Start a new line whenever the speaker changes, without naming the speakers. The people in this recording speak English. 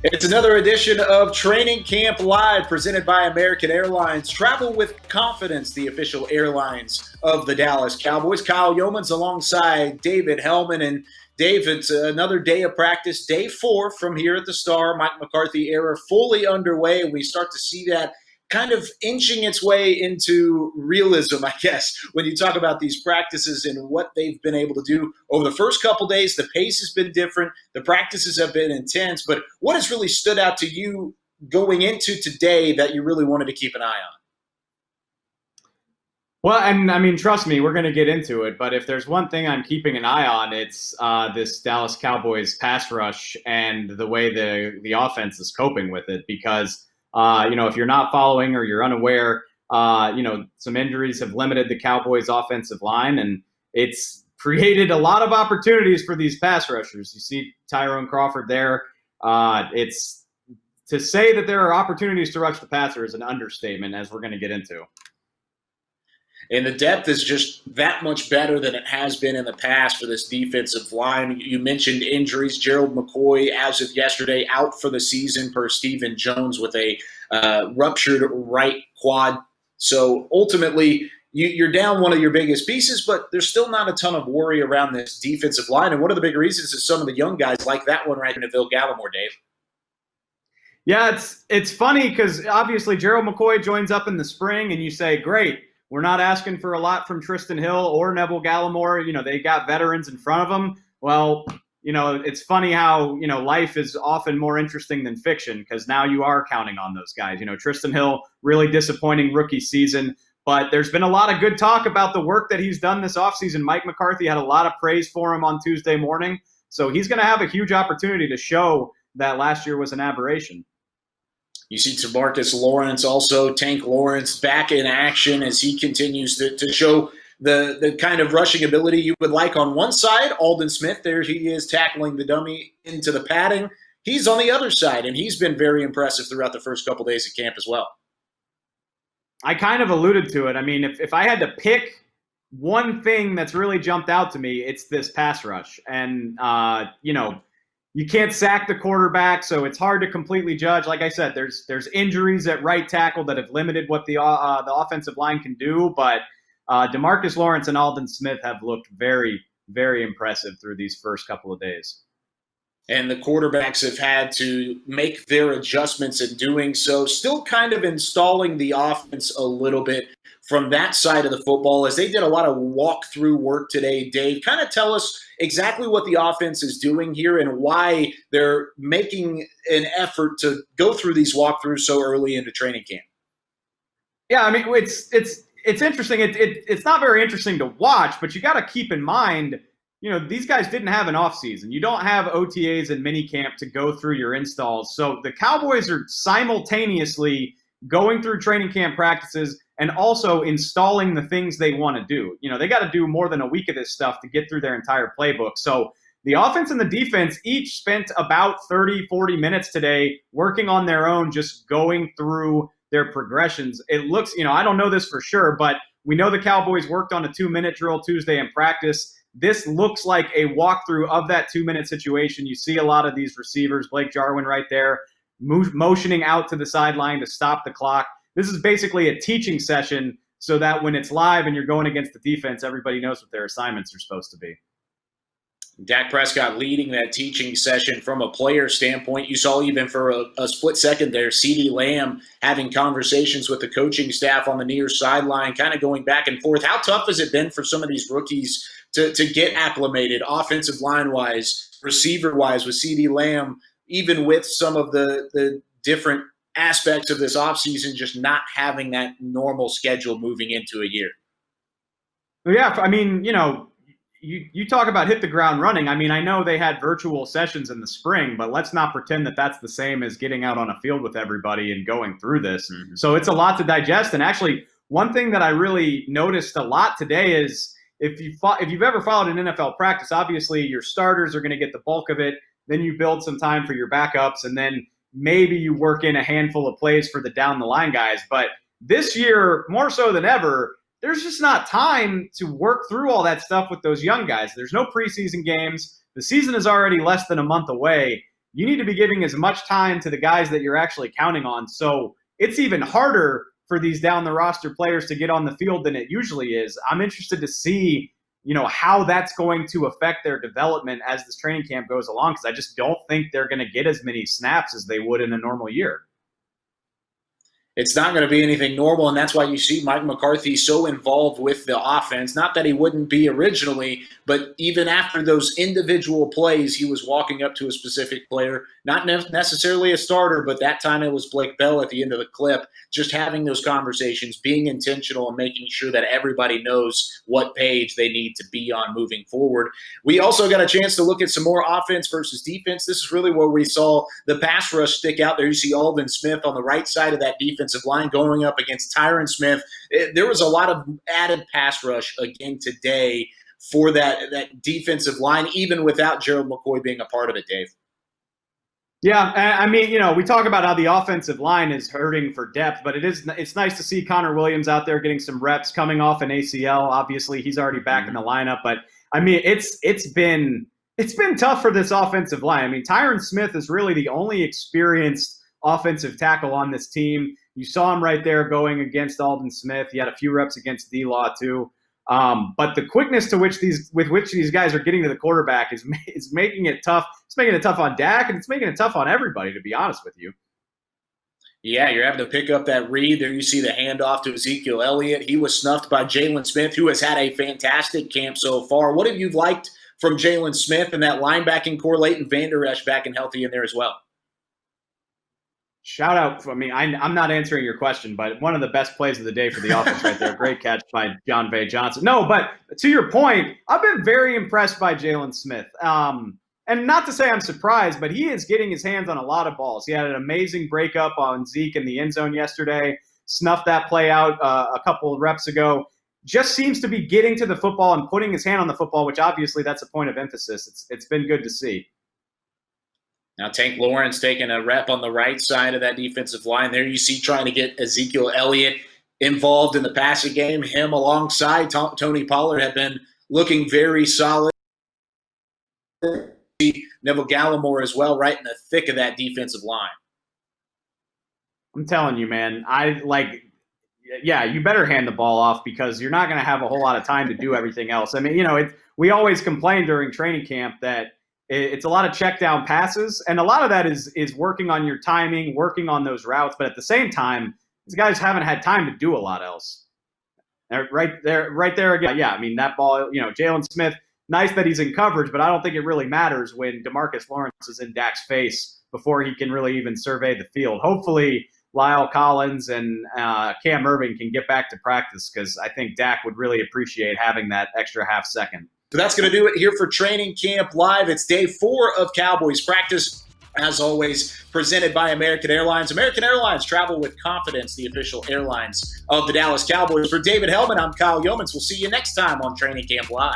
It's another edition of Training Camp Live presented by American Airlines. Travel with confidence, the official airlines of the Dallas Cowboys. Kyle Youmans alongside David Helman. And Dave, it's another day of practice, day 4 from here at the Star. Mike McCarthy era fully underway. We start to see that kind of inching its way into realism, I guess, when you talk about these practices and what they've been able to do over the first couple days. The pace has been different. The practices have been intense. But what has really stood out to you going into today that you really wanted to keep an eye on?
Well, and I mean, trust me, we're going to get into it. But if there's one thing I'm keeping an eye on, it's this Dallas Cowboys pass rush and the way the offense is coping with it. Because if you're not following or you're unaware, some injuries have limited the Cowboys' offensive line, and it's created a lot of opportunities for these pass rushers. You see Tyrone Crawford there. It's to say that there are opportunities to rush the passer is an understatement, as we're going to get into.
And the depth is just that much better than it has been in the past for this defensive line. You mentioned injuries. Gerald McCoy, as of yesterday, out for the season per Stephen Jones with a ruptured right quad. So ultimately, you're down one of your biggest pieces, but there's still not a ton of worry around this defensive line. And one of the big reasons is some of the young guys like that one right in Neville Gallimore, Dave.
Yeah, it's funny because obviously Gerald McCoy joins up in the spring, and you say, great. We're not asking for a lot from Tristan Hill or Neville Gallimore. They got veterans in front of them. Well, it's funny how, life is often more interesting than fiction because now you are counting on those guys. Tristan Hill, really disappointing rookie season. But there's been a lot of good talk about the work that he's done this offseason. Mike McCarthy had a lot of praise for him on Tuesday morning. So he's going to have a huge opportunity to show that last year was an aberration.
You see Tamarcus Lawrence, also Tank Lawrence, back in action as he continues to show the kind of rushing ability you would like on one side. Aldon Smith, there he is tackling the dummy into the padding. He's on the other side, and he's been very impressive throughout the first couple days of camp as well.
I kind of alluded to it. I mean, if I had to pick one thing that's really jumped out to me, it's this pass rush. And, you can't sack the quarterback, so it's hard to completely judge. Like I said, there's injuries at right tackle that have limited what the offensive line can do. But Demarcus Lawrence and Aldon Smith have looked very, very impressive through these first couple of days.
And the quarterbacks have had to make their adjustments in doing so, still kind of installing the offense a little bit from that side of the football as they did a lot of walkthrough work today. Dave, kind of tell us exactly what the offense is doing here and why they're making an effort to go through these walkthroughs so early into training camp.
Yeah, I mean, it's interesting. It's not very interesting to watch, but you got to keep in mind, these guys didn't have an offseason. You don't have OTAs and minicamp to go through your installs. So the Cowboys are simultaneously going through training camp practices and also installing the things they want to do. They got to do more than a week of this stuff to get through their entire playbook. So the offense and the defense each spent about 30, 40 minutes today working on their own, just going through their progressions. It looks, I don't know this for sure, but we know the Cowboys worked on a 2-minute drill Tuesday in practice. This looks like a walkthrough of that 2-minute situation. You see a lot of these receivers, Blake Jarwin right there, motioning out to the sideline to stop the clock. This is basically a teaching session so that when it's live and you're going against the defense, everybody knows what their assignments are supposed to be.
Dak Prescott leading that teaching session from a player standpoint. You saw even for a split second there, CeeDee Lamb having conversations with the coaching staff on the near sideline, kind of going back and forth. How tough has it been for some of these rookies to get acclimated, offensive line-wise, receiver-wise with CeeDee Lamb, even with some of the different aspects of this offseason, just not having that normal schedule moving into a year?
Yeah, I mean, you talk about hit the ground running. I mean, I know they had virtual sessions in the spring, but let's not pretend that that's the same as getting out on a field with everybody and going through this. Mm-hmm. So it's a lot to digest. And actually, one thing that I really noticed a lot today is if you've ever followed an NFL practice, obviously your starters are going to get the bulk of it. Then you build some time for your backups, and then maybe you work in a handful of plays for the down-the-line guys. But this year, more so than ever, there's just not time to work through all that stuff with those young guys. There's no preseason games. The season is already less than a month away. you need to be giving as much time to the guys that you're actually counting on. So it's even harder for these down the roster players to get on the field than it usually is. I'm interested to see, how that's going to affect their development as this training camp goes along, because I just don't think they're going to get as many snaps as they would in a normal year.
It's not going to be anything normal, and that's why you see Mike McCarthy so involved with the offense. Not that he wouldn't be originally, but even after those individual plays, he was walking up to a specific player, not necessarily a starter, but that time it was Blake Bell at the end of the clip, just having those conversations, being intentional, and making sure that everybody knows what page they need to be on moving forward. We also got a chance to look at some more offense versus defense. This is really where we saw the pass rush stick out there. You see Alden Smith on the right side of that defensive line going up against Tyron Smith. There was a lot of added pass rush again today for that defensive line, even without Gerald McCoy being a part of it, Dave.
Yeah, I mean, we talk about how the offensive line is hurting for depth, but it's nice to see Connor Williams out there getting some reps coming off an ACL. Obviously, he's already back in the lineup, but I mean, it's been tough for this offensive line. I mean, Tyron Smith is really the only experienced offensive tackle on this team. You saw him right there going against Alden Smith. He had a few reps against D-Law too. But the quickness with which these guys are getting to the quarterback is making it tough. It's making it tough on Dak, and it's making it tough on everybody, to be honest with you.
Yeah, you're having to pick up that read. There you see the handoff to Ezekiel Elliott. He was snuffed by Jalen Smith, who has had a fantastic camp so far. What have you liked from Jalen Smith and that linebacking core? Leighton Vander Esch back and healthy in there as well.
Shout out. I mean, I'm not answering your question, but one of the best plays of the day for the offense right there. Great catch by John Vay Johnson. No, but to your point, I've been very impressed by Jalen Smith. And not to say I'm surprised, but he is getting his hands on a lot of balls. He had an amazing breakup on Zeke in the end zone yesterday, snuffed that play out a couple of reps ago. Just seems to be getting to the football and putting his hand on the football, which obviously that's a point of emphasis. It's been good to see.
Now Tank Lawrence taking a rep on the right side of that defensive line. There you see trying to get Ezekiel Elliott involved in the passing game. Him alongside Tony Pollard have been looking very solid. Neville Gallimore as well, right in the thick of that defensive line.
I'm telling you, man, you better hand the ball off, because you're not going to have a whole lot of time to do everything else. I mean, we always complain during training camp that it's a lot of check down passes, and a lot of that is working on your timing, working on those routes. But at the same time, these guys haven't had time to do a lot else. Right there again. Yeah, I mean, that ball, Jalen Smith, nice that he's in coverage, but I don't think it really matters when DeMarcus Lawrence is in Dak's face before he can really even survey the field. Hopefully, Lyle Collins and Cam Irving can get back to practice, because I think Dak would really appreciate having that extra half second.
So that's going to do it here for Training Camp Live. It's day 4 of Cowboys practice, as always, presented by American Airlines. American Airlines, travel with confidence, the official airlines of the Dallas Cowboys. For David Helman, I'm Kyle Youmans. We'll see you next time on Training Camp Live.